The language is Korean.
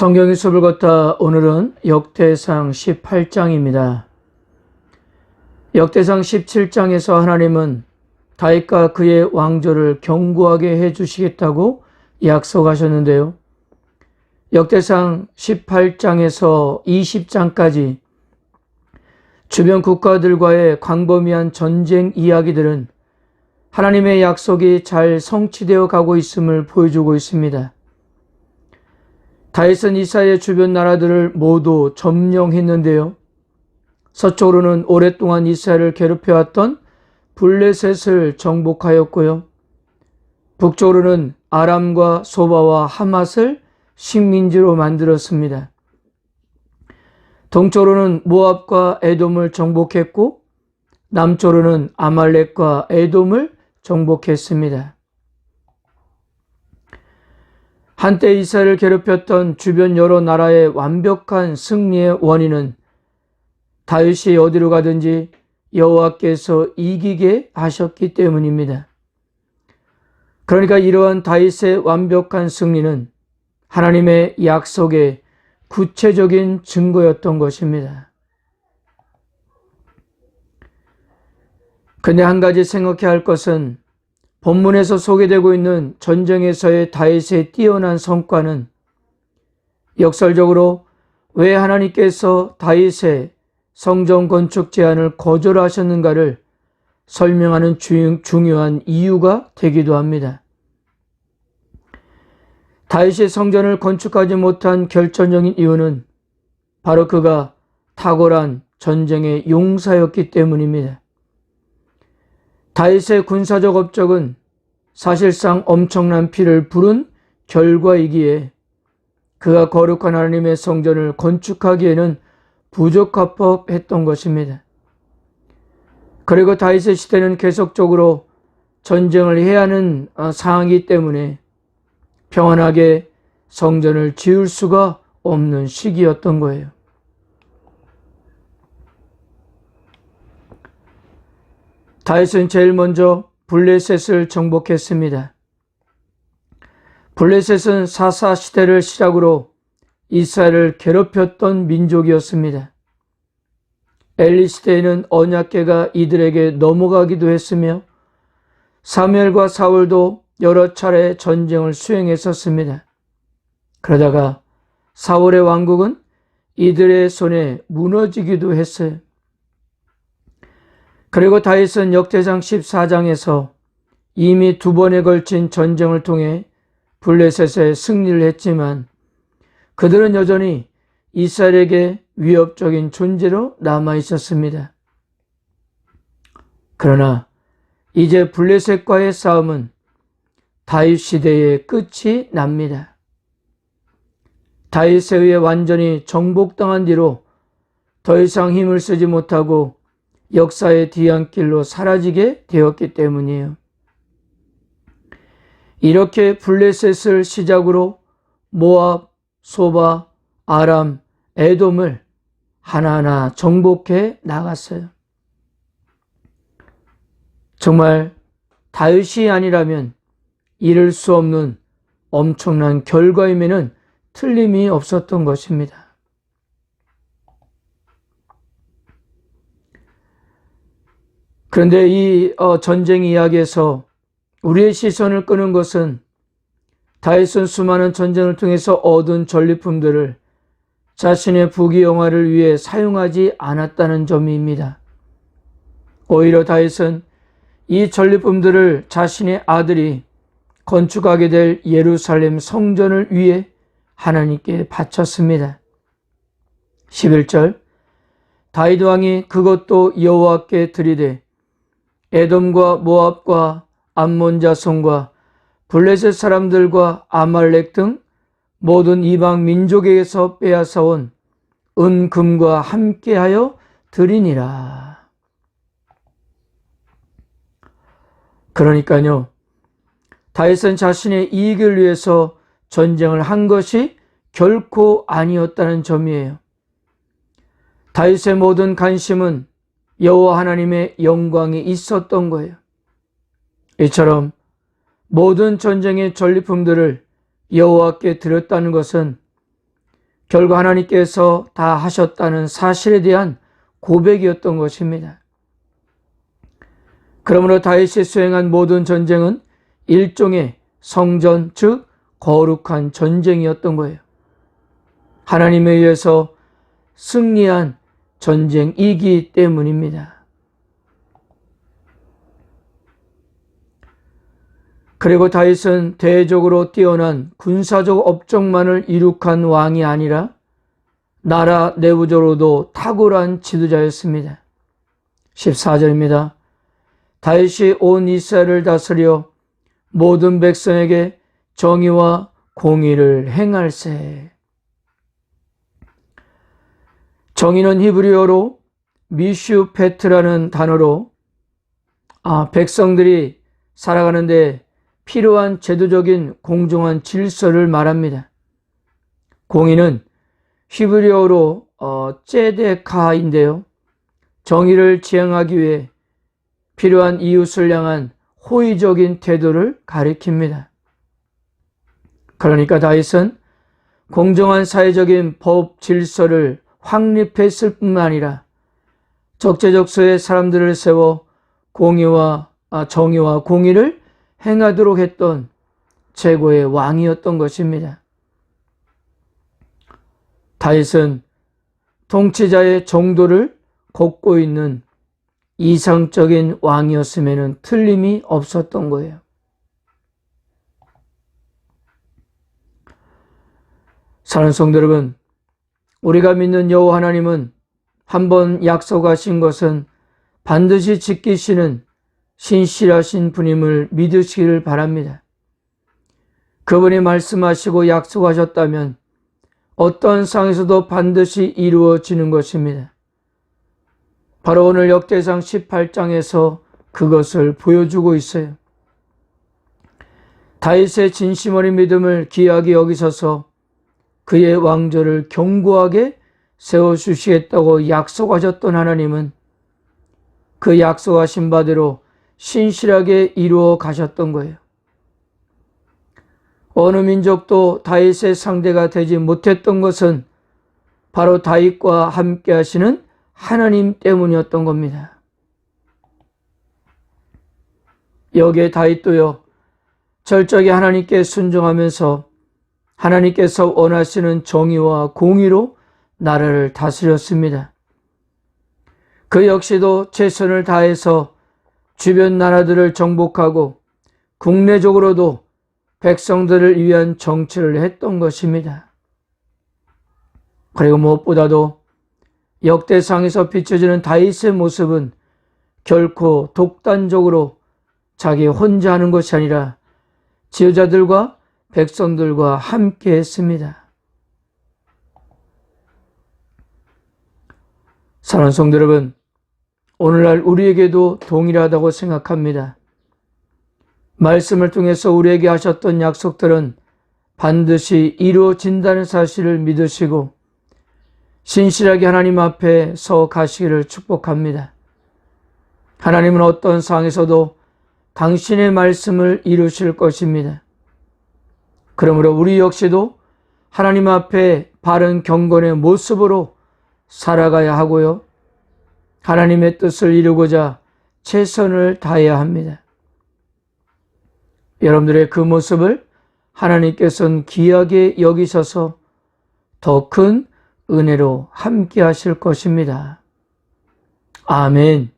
성경의 숲을 걷다 오늘은 역대상 18장입니다. 역대상 17장에서 하나님은 다윗과 그의 왕조를 견고하게 해주시겠다고 약속하셨는데요. 역대상 18장에서 20장까지 주변 국가들과의 광범위한 전쟁 이야기들은 하나님의 약속이 잘 성취되어 가고 있음을 보여주고 있습니다. 다윗은 이스라엘 주변 나라들을 모두 점령했는데요. 서쪽으로는 오랫동안 이스라엘을 괴롭혀왔던 블레셋을 정복하였고요. 북쪽으로는 아람과 소바와 하맛을 식민지로 만들었습니다. 동쪽으로는 모압과 에돔을 정복했고 남쪽으로는 아말렉과 에돔을 정복했습니다. 한때 이스라엘을 괴롭혔던 주변 여러 나라의 완벽한 승리의 원인은 다윗이 어디로 가든지 여호와께서 이기게 하셨기 때문입니다. 그러니까 이러한 다윗의 완벽한 승리는 하나님의 약속의 구체적인 증거였던 것입니다. 근데 한 가지 생각해야 할 것은 본문에서 소개되고 있는 전쟁에서의 다윗의 뛰어난 성과는 역설적으로 왜 하나님께서 다윗의 성전 건축 제안을 거절하셨는가를 설명하는 중요한 이유가 되기도 합니다. 다윗이 성전을 건축하지 못한 결정적인 이유는 바로 그가 탁월한 전쟁의 용사였기 때문입니다. 다윗의 군사적 업적은 사실상 엄청난 피를 부른 결과이기에 그가 거룩한 하나님의 성전을 건축하기에는 부족할 법했던 것입니다. 그리고 다윗의 시대는 계속적으로 전쟁을 해야 하는 상황이기 때문에 평안하게 성전을 지을 수가 없는 시기였던 거예요. 다윗은 제일 먼저 블레셋을 정복했습니다. 블레셋은 사사 시대를 시작으로 이스라엘을 괴롭혔던 민족이었습니다. 엘리 시대에는 언약궤가 이들에게 넘어가기도 했으며 사무엘과 사울도 여러 차례 전쟁을 수행했었습니다. 그러다가 사울의 왕국은 이들의 손에 무너지기도 했어요. 그리고 다윗은 역대상 14장에서 이미 2번에 걸친 전쟁을 통해 블레셋에 승리를 했지만 그들은 여전히 이스라엘에게 위협적인 존재로 남아 있었습니다. 그러나 이제 블레셋과의 싸움은 다윗 시대의 끝이 납니다. 다윗에 의해 완전히 정복당한 뒤로 더 이상 힘을 쓰지 못하고 역사의 뒤안길로 사라지게 되었기 때문이에요. 이렇게 블레셋을 시작으로 모압, 소바, 아람, 에돔을 하나하나 정복해 나갔어요. 정말 다윗이 아니라면 이룰 수 없는 엄청난 결과임에는 틀림이 없었던 것입니다. 그런데 이 전쟁 이야기에서 우리의 시선을 끄는 것은 다윗은 수많은 전쟁을 통해서 얻은 전리품들을 자신의 부귀영화를 위해 사용하지 않았다는 점입니다. 오히려 다윗은 이 전리품들을 자신의 아들이 건축하게 될 예루살렘 성전을 위해 하나님께 바쳤습니다. 11절 다윗 왕이 그것도 여호와께 드리되 에돔과 모압과 암몬 자손과 블레셋 사람들과 아말렉 등 모든 이방 민족에게서 빼앗아온 은금과 함께하여 드리니라. 그러니까요, 다윗은 자신의 이익을 위해서 전쟁을 한 것이 결코 아니었다는 점이에요. 다윗의 모든 관심은 여호와 하나님의 영광이 있었던 거예요. 이처럼 모든 전쟁의 전리품들을 여호와께 드렸다는 것은 결국 하나님께서 다 하셨다는 사실에 대한 고백이었던 것입니다. 그러므로 다윗이 수행한 모든 전쟁은 일종의 성전, 즉 거룩한 전쟁이었던 거예요. 하나님에 의해서 승리한 전쟁이기 때문입니다. 그리고 다윗은 대적으로 뛰어난 군사적 업적만을 이룩한 왕이 아니라 나라 내부적으로도 탁월한 지도자였습니다. 14절입니다. 다윗이 온 이스라엘을 다스려 모든 백성에게 정의와 공의를 행할세. 정의는 히브리어로 미슈페트라는 단어로 백성들이 살아가는데 필요한 제도적인 공정한 질서를 말합니다. 공의는 히브리어로 ጼ데카인데요. 정의를 지향하기 위해 필요한 이웃을 향한 호의적인 태도를 가리킵니다. 그러니까 다윗은 공정한 사회적인 법 질서를 확립했을 뿐만 아니라 적재적소에 사람들을 세워 정의와 공의를 행하도록 했던 최고의 왕이었던 것입니다. 다윗은 통치자의 정도를 걷고 있는 이상적인 왕이었음에는 틀림이 없었던 거예요. 사랑하는 성도 여러분, 우리가 믿는 여호와 하나님은 한번 약속하신 것은 반드시 지키시는 신실하신 분임을 믿으시기를 바랍니다. 그분이 말씀하시고 약속하셨다면 어떤 상황에서도 반드시 이루어지는 것입니다. 바로 오늘 역대상 18장에서 그것을 보여주고 있어요. 다윗의 진심 어린 믿음을 귀하게 여기셔서 그의 왕조를 견고하게 세워주시겠다고 약속하셨던 하나님은 그 약속하신 바대로 신실하게 이루어 가셨던 거예요. 어느 민족도 다윗의 상대가 되지 못했던 것은 바로 다윗과 함께 하시는 하나님 때문이었던 겁니다. 여기에 다윗도요, 철저히 하나님께 순종하면서 하나님께서 원하시는 정의와 공의로 나라를 다스렸습니다. 그 역시도 최선을 다해서 주변 나라들을 정복하고 국내적으로도 백성들을 위한 정치를 했던 것입니다. 그리고 무엇보다도 역대상에서 비춰지는 다윗의 모습은 결코 독단적으로 자기 혼자 하는 것이 아니라 지도자들과 백성들과 함께 했습니다. 사랑하는 성도 여러분, 오늘날 우리에게도 동일하다고 생각합니다. 말씀을 통해서 우리에게 하셨던 약속들은 반드시 이루어진다는 사실을 믿으시고 신실하게 하나님 앞에 서 가시기를 축복합니다. 하나님은 어떤 상황에서도 당신의 말씀을 이루실 것입니다. 그러므로 우리 역시도 하나님 앞에 바른 경건의 모습으로 살아가야 하고요. 하나님의 뜻을 이루고자 최선을 다해야 합니다. 여러분들의 그 모습을 하나님께서는 귀하게 여기셔서 더 큰 은혜로 함께 하실 것입니다. 아멘.